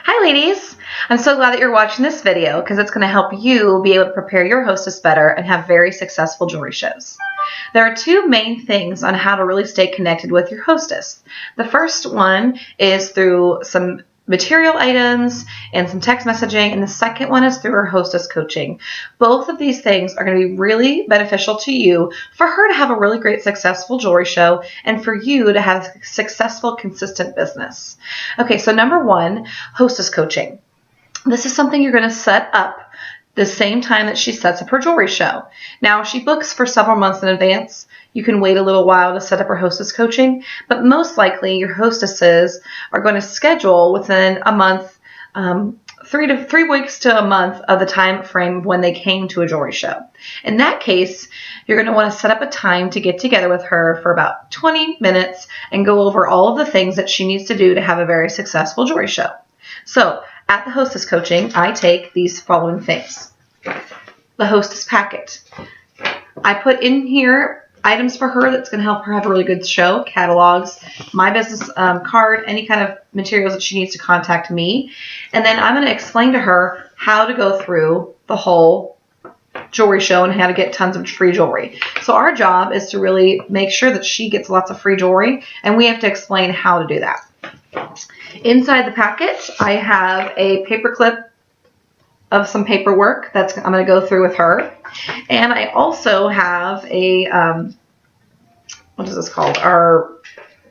Hi ladies! I'm so glad that you're watching this video because it's going to help you be able to prepare your hostess better and have very successful jewelry shows. There are two main things on how to really stay connected with your hostess. The first one is through some material items and some text messaging, and the second one is through her hostess coaching. Both of these things are going to be really beneficial to you for her to have a really great successful jewelry show and for you to have a successful consistent business. Okay, so number one, hostess coaching. This is something you're going to set up the same time that she sets up her jewelry show. Now, if she books for several months in advance, you can wait a little while to set up her hostess coaching, but most likely your hostesses are going to schedule within a month, 3 weeks to a month of the time frame when they came to a jewelry show. In that case, you're going to want to set up a time to get together with her for about 20 minutes and go over all of the things that she needs to do to have a very successful jewelry show. So, at the hostess coaching, I take these following things. The hostess packet. I put in here items for her that's going to help her have a really good show, catalogs, my business card, any kind of materials that she needs to contact me. And then I'm going to explain to her how to go through the whole jewelry show and how to get tons of free jewelry. So our job is to really make sure that she gets lots of free jewelry, and we have to explain how to do that. Inside the packet, I have a paper clip of some paperwork I'm going to go through with her. And I also have a, what is this called? Our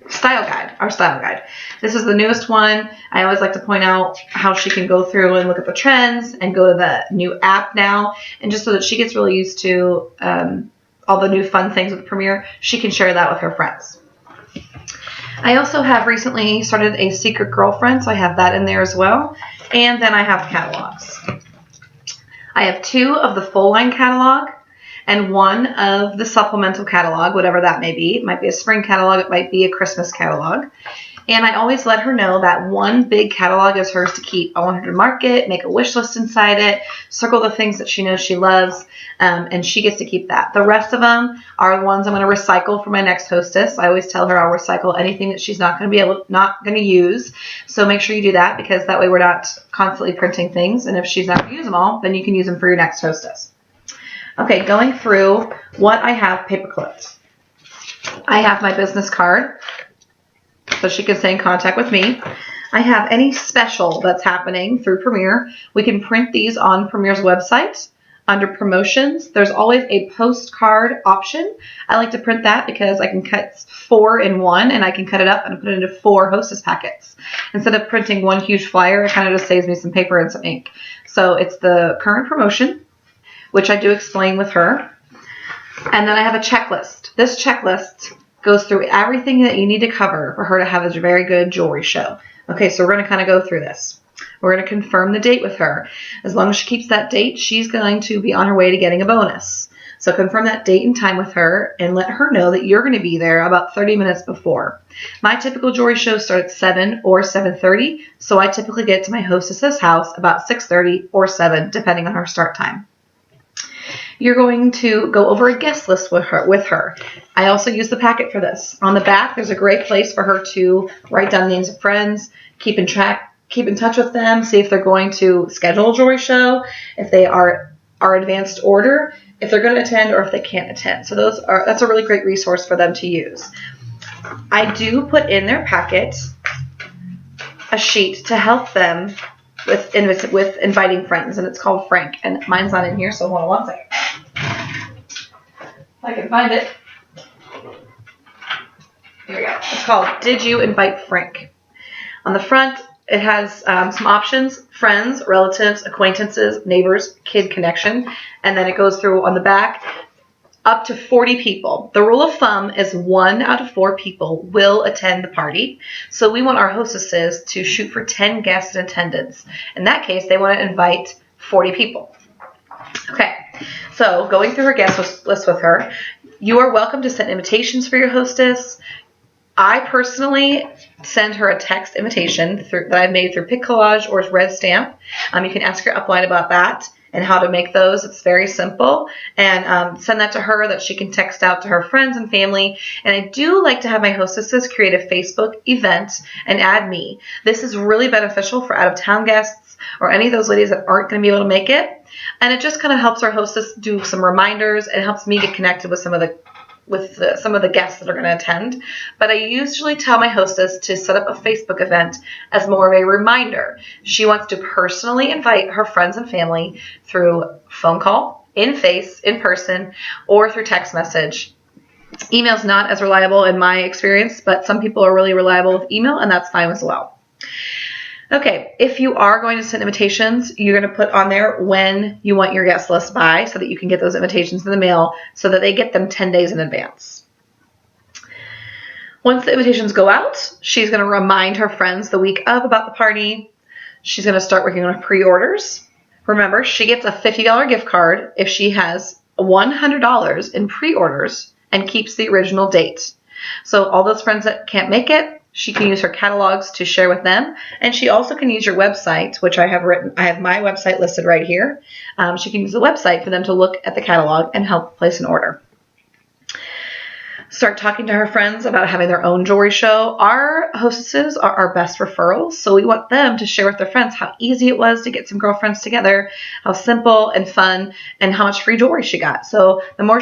style guide. This is the newest one. I always like to point out how she can go through and look at the trends and go to the new app now. And just so that she gets really used to all the new fun things with Premiere, she can share that with her friends. I also have recently started a secret girlfriend, so I have that in there as well. And then I have catalogs. I have 2 of the full line catalog and 1 of the supplemental catalog, whatever that may be. It might be a spring catalog, it might be a Christmas catalog. And I always let her know that one big catalog is hers to keep. I want her to mark it, make a wish list inside it, circle the things that she knows she loves, and she gets to keep that. The rest of them are the ones I'm going to recycle for my next hostess. I always tell her I'll recycle anything that she's not going to use. So make sure you do that, because that way we're not constantly printing things. And if she's not going to use them all, then you can use them for your next hostess. Okay, going through what I have paper clipped. I have my business card, so she can stay in contact with me. I have any special that's happening through Premiere. We can print these on Premiere's website. Under promotions, there's always a postcard option. I like to print that because I can cut 4 in one, and I can cut it up and put it into 4 hostess packets. Instead of printing one huge flyer, it kind of just saves me some paper and some ink. So it's the current promotion, which I do explain with her. And then I have a checklist. This checklist goes through everything that you need to cover for her to have a very good jewelry show. Okay, so we're going to kind of go through this. We're going to confirm the date with her. As long as she keeps that date, she's going to be on her way to getting a bonus. So confirm that date and time with her and let her know that you're going to be there about 30 minutes before. My typical jewelry shows start at 7 or 7:30, so I typically get to my hostess's house about 6:30 or 7, depending on her start time. You're going to go over a guest list with her. I also use the packet for this. On the back, there's a great place for her to write down names of friends, keep in touch with them, see if they're going to schedule a jewelry show, if they are advanced order, if they're going to attend, or if they can't attend. So that's a really great resource for them to use. I do put in their packet a sheet to help them with inviting friends, and it's called Frank, and mine's not in here, so hold on one second. If I can find it. Here we go. It's called Did You Invite Frank? On the front, it has some options: friends, relatives, acquaintances, neighbors, kid connection, and then it goes through on the back up to 40 people. The rule of thumb is 1 out of 4 people will attend the party. So we want our hostesses to shoot for 10 guests in attendance. In that case, they want to invite 40 people. Okay, so going through her guest list with her, you are welcome to send invitations for your hostess. I personally send her a text invitation that I've made through Pic Collage or Red Stamp. You can ask her upline about that. and how to make those. It's very simple. And send that to her that she can text out to her friends and family. And I do like to have my hostesses create a Facebook event and add me. This is really beneficial for out-of-town guests or any of those ladies that aren't going to be able to make it. And it just kind of helps our hostess do some reminders. It helps me get connected with some of the guests that are going to attend. But I usually tell my hostess to set up a Facebook event as more of a reminder. She wants to personally invite her friends and family through phone call, in person, or through text message. Email's not as reliable in my experience, but some people are really reliable with email, and that's fine as well. Okay, if you are going to send invitations, you're going to put on there when you want your guest list by so that you can get those invitations in the mail so that they get them 10 days in advance. Once the invitations go out, she's going to remind her friends the week of about the party. She's going to start working on pre-orders. Remember, she gets a $50 gift card if she has $100 in pre-orders and keeps the original date. So all those friends that can't make it, she can use her catalogs to share with them. And she also can use your website, which I have my website listed right here. She can use the website for them to look at the catalog and help place an order. Start talking to her friends about having their own jewelry show. Our hostesses are our best referrals, so we want them to share with their friends how easy it was to get some girlfriends together, how simple and fun, and how much free jewelry she got. So the more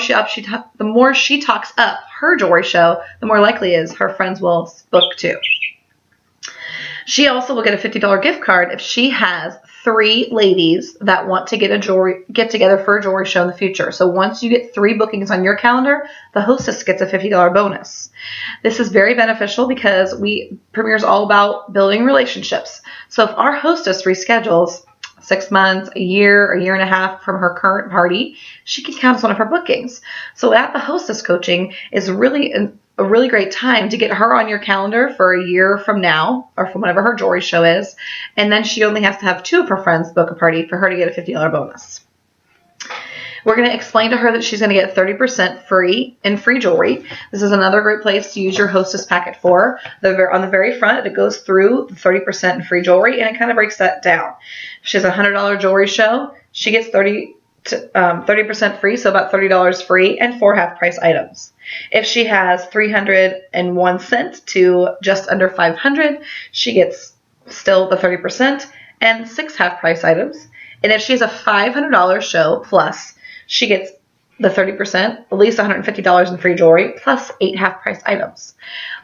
she talks up her jewelry show, the more likely it is her friends will book too. She also will get a $50 gift card if she has 3 ladies that want to get together for a jewelry show in the future. So once you get 3 bookings on your calendar, the hostess gets a $50 bonus. This is very beneficial because Premier is all about building relationships. So if our hostess reschedules 6 months, a year and a half from her current party, she can count as one of her bookings. So at the hostess coaching is really a really great time to get her on your calendar for a year from now or from whenever her jewelry show is. And then she only has to have 2 of her friends book a party for her to get a $50 bonus. We're going to explain to her that she's going to get 30% free in free jewelry. This is another great place to use your hostess packet for. On the very front, it goes through the 30% in free jewelry, and it kind of breaks that down. If she has a $100 jewelry show, she gets 30% free, so about $30 free, and 4 half-price items. If she has 301 cents to just under 500, she gets still the 30% and 6 half-price items. And if she has a $500 show plus, she gets the 30%, at least $150 in free jewelry, plus 8 half-price items.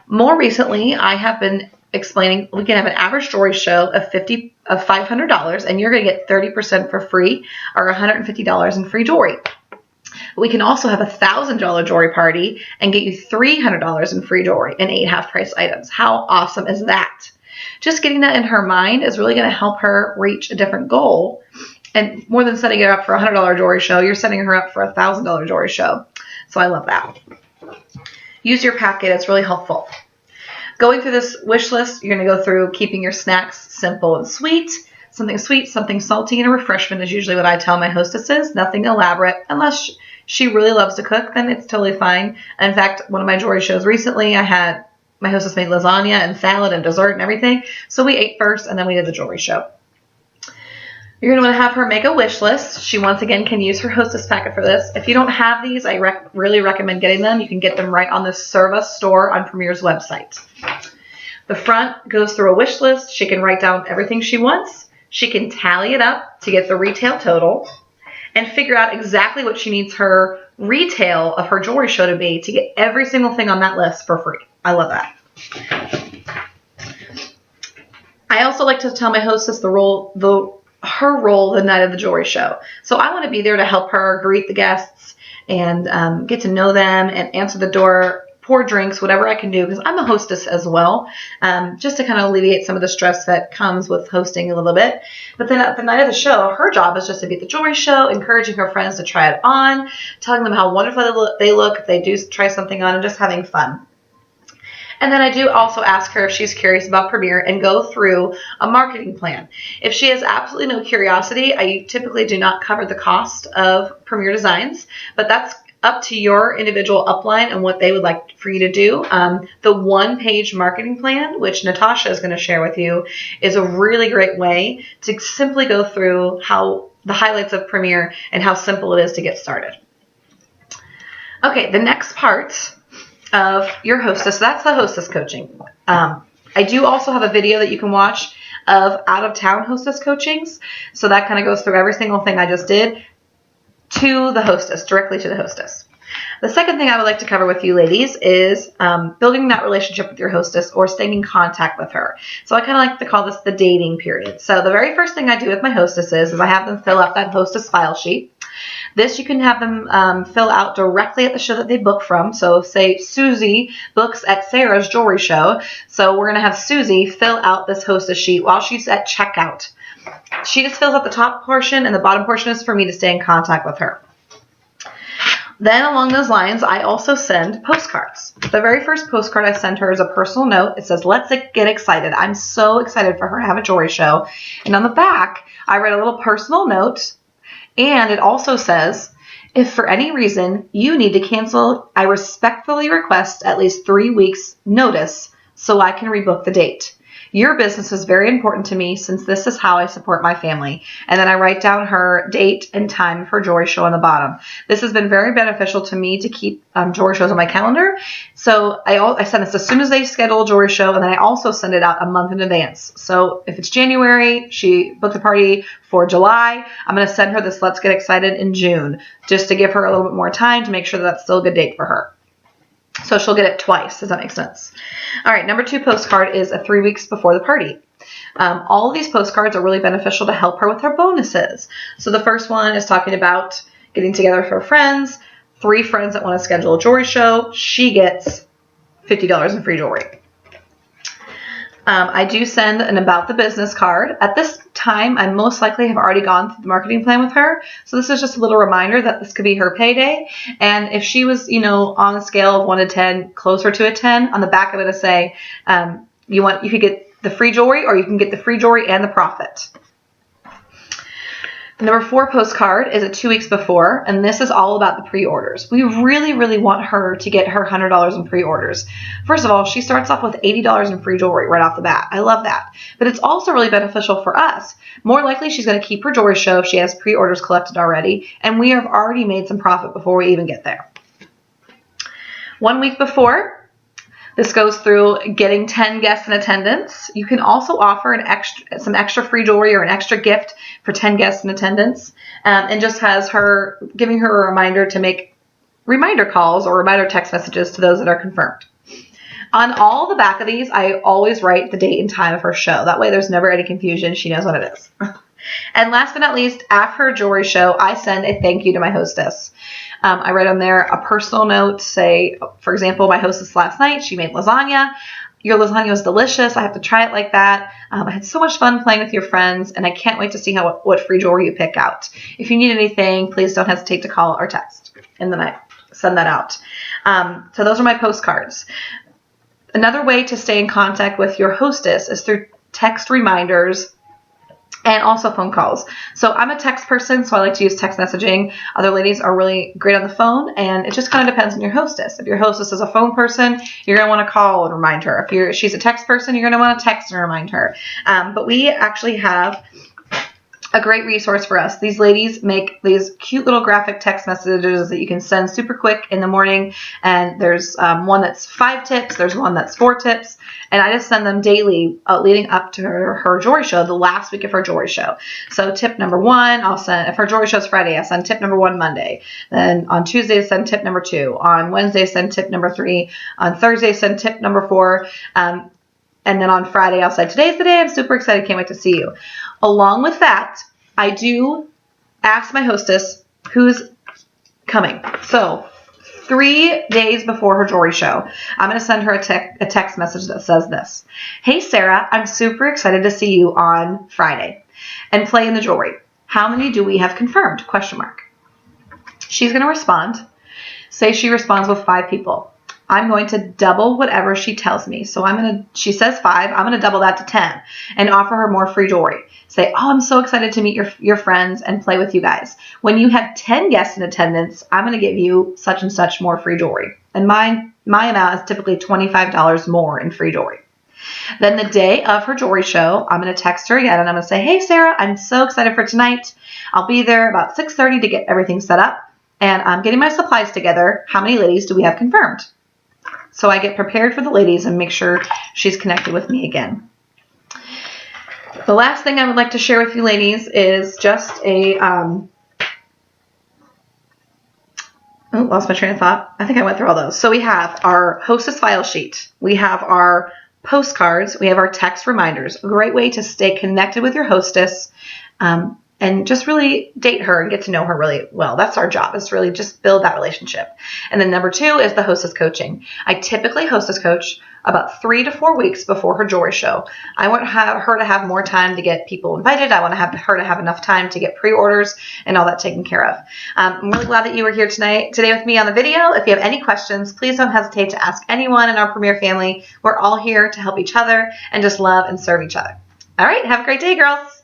More recently, I have been explaining we can have an average jewelry show of $500, and you're going to get 30% for free or $150 in free jewelry. We can also have a $1,000 jewelry party and get you $300 in free jewelry and 8 half-price items. How awesome is that? Just getting that in her mind is really going to help her reach a different goal. And more than setting her up for a $100 jewelry show, you're setting her up for a $1,000 jewelry show. So I love that. Use your packet. It's really helpful. Going through this wish list, you're going to go through keeping your snacks simple and sweet. Something sweet, something salty, and a refreshment is usually what I tell my hostesses. Nothing elaborate. Unless she really loves to cook, then it's totally fine. In fact, one of my jewelry shows recently, I had my hostess made lasagna and salad and dessert and everything. So we ate first, and then we did the jewelry show. You're going to want to have her make a wish list. She, once again, can use her hostess packet for this. If you don't have these, I really recommend getting them. You can get them right on the Service store on Premier's website. The front goes through a wish list. She can write down everything she wants. She can tally it up to get the retail total and figure out exactly what she needs her retail of her jewelry show to be to get every single thing on that list for free. I love that. I also like to tell my hostess her role the night of the jewelry show. So I want to be there to help her greet the guests and get to know them and answer the door, pour drinks, whatever I can do, because I'm a hostess as well, just to kind of alleviate some of the stress that comes with hosting a little bit. But then at the night of the show, her job is just to be at the jewelry show, encouraging her friends to try it on, telling them how wonderful they look if they do try something on, and just having fun. And then I do also ask her if she's curious about Premier and go through a marketing plan. If she has absolutely no curiosity, I typically do not cover the cost of Premier Designs, but that's up to your individual upline and what they would like for you to do. The one-page marketing plan, which Natasha is going to share with you, is a really great way to simply go through how the highlights of Premier and how simple it is to get started. Okay, the next part of your hostess, that's the hostess coaching. I do also have a video that you can watch of out-of-town hostess coachings. So that kind of goes through every single thing I just did to the hostess, directly to the hostess. The second thing I would like to cover with you ladies is building that relationship with your hostess or staying in contact with her. So I kind of like to call this the dating period. So the very first thing I do with my hostesses is I have them fill out that hostess file sheet. This you can have them fill out directly at the show that they book from. So say Susie books at Sarah's jewelry show. So we're going to have Susie fill out this hostess sheet while she's at checkout. She just fills out the top portion and the bottom portion is for me to stay in contact with her. Then along those lines, I also send postcards. The very first postcard I send her is a personal note. It says, let's get excited. I'm so excited for her to have a jewelry show. And on the back, I write a little personal note. And it also says, if for any reason you need to cancel, I respectfully request at least 3 weeks notice so I can rebook the date. Your business is very important to me since this is how I support my family. And then I write down her date and time of her jewelry show on the bottom. This has been very beneficial to me to keep jewelry shows on my calendar. So I send this as soon as they schedule a jewelry show, and then I also send it out a month in advance. So if it's January, she booked a party for July, I'm going to send her this Let's Get Excited in June just to give her a little bit more time to make sure that that's still a good date for her. So she'll get it twice. Does that make sense? All right. Number 2 postcard is 3 weeks before the party. All of these postcards are really beneficial to help her with her bonuses. So the first one is talking about getting together with her friends. 3 friends that want to schedule a jewelry show. She gets $50 in free jewelry. I do send an about the business card. At this time, I most likely have already gone through the marketing plan with her. So this is just a little reminder that this could be her payday. And if she was, on a scale of 1 to 10, closer to a 10, on the back of it, it'll say, you could get the free jewelry or you can get the free jewelry and the profit. The number 4 postcard is 2 weeks before, and this is all about the pre-orders. We really, really want her to get her $100 in pre-orders. First of all, she starts off with $80 in free jewelry right off the bat. I love that. But it's also really beneficial for us. More likely, she's going to keep her jewelry show if she has pre-orders collected already, and we have already made some profit before we even get there. 1 week before, this goes through getting 10 guests in attendance. You can also offer some extra free jewelry or an extra gift for 10 guests in attendance, and just has her giving her a reminder to make reminder calls or reminder text messages to those that are confirmed. On all the back of these, I always write the date and time of her show. That way there's never any confusion. She knows what it is. And last but not least, after her jewelry show, I send a thank you to my hostess. I write on there a personal note, say, for example, my hostess last night, she made lasagna. Your lasagna was delicious. I have to try it like that. I had so much fun playing with your friends, and I can't wait to see what free jewelry you pick out. If you need anything, please don't hesitate to call or text. And then I send that out. So those are my postcards. Another way to stay in contact with your hostess is through text reminders and also phone calls. So I'm a text person, so I like to use text messaging. Other ladies are really great on the phone, and it just kind of depends on your hostess. If your hostess is a phone person, you're going to want to call and remind her. If she's a text person, you're going to want to text and remind her. But we actually have a great resource for us. These ladies make these cute little graphic text messages that you can send super quick in the morning. And there's one that's 5 tips. There's one that's 4 tips. And I just send them daily leading up to her jewelry show, the last week of her jewelry show. So tip number 1, I'll send, if her jewelry show is Friday, I send tip number 1 Monday. Then on Tuesday, I send tip number 2. On Wednesday, I send tip number 3. On Thursday, I send tip number 4. And then on Friday, I'll say, today's the day. I'm super excited. Can't wait to see you. Along with that, I do ask my hostess who's coming. So 3 days before her jewelry show, I'm going to send her a text message that says this. Hey, Sarah, I'm super excited to see you on Friday and play in the jewelry. How many do we have confirmed? ? She's going to respond. Say she responds with 5 people. I'm going to double whatever she tells me. So she says 5, I'm going to double that to 10 and offer her more free jewelry. Say, oh, I'm so excited to meet your friends and play with you guys. When you have 10 guests in attendance, I'm going to give you such and such more free jewelry. And my amount is typically $25 more in free jewelry. Then the day of her jewelry show, I'm going to text her again and I'm going to say, hey, Sarah, I'm so excited for tonight. I'll be there about 6:30 to get everything set up. And I'm getting my supplies together. How many ladies do we have confirmed? So I get prepared for the ladies and make sure she's connected with me again. The last thing I would like to share with you ladies is just a, lost my train of thought. I think I went through all those. So we have our Hostess file sheet. We have our postcards. We have our text reminders. A great way to stay connected with your hostess and just really date her and get to know her really well. That's our job, is to really just build that relationship. And then number 2 is the hostess coaching. I typically hostess coach about 3 to 4 weeks before her jewelry show. I want her to have more time to get people invited. I want her to have enough time to get pre-orders and all that taken care of. I'm really glad that you were here today with me on the video. If you have any questions, please don't hesitate to ask anyone in our Premier family. We're all here to help each other and just love and serve each other. All right, have a great day, girls.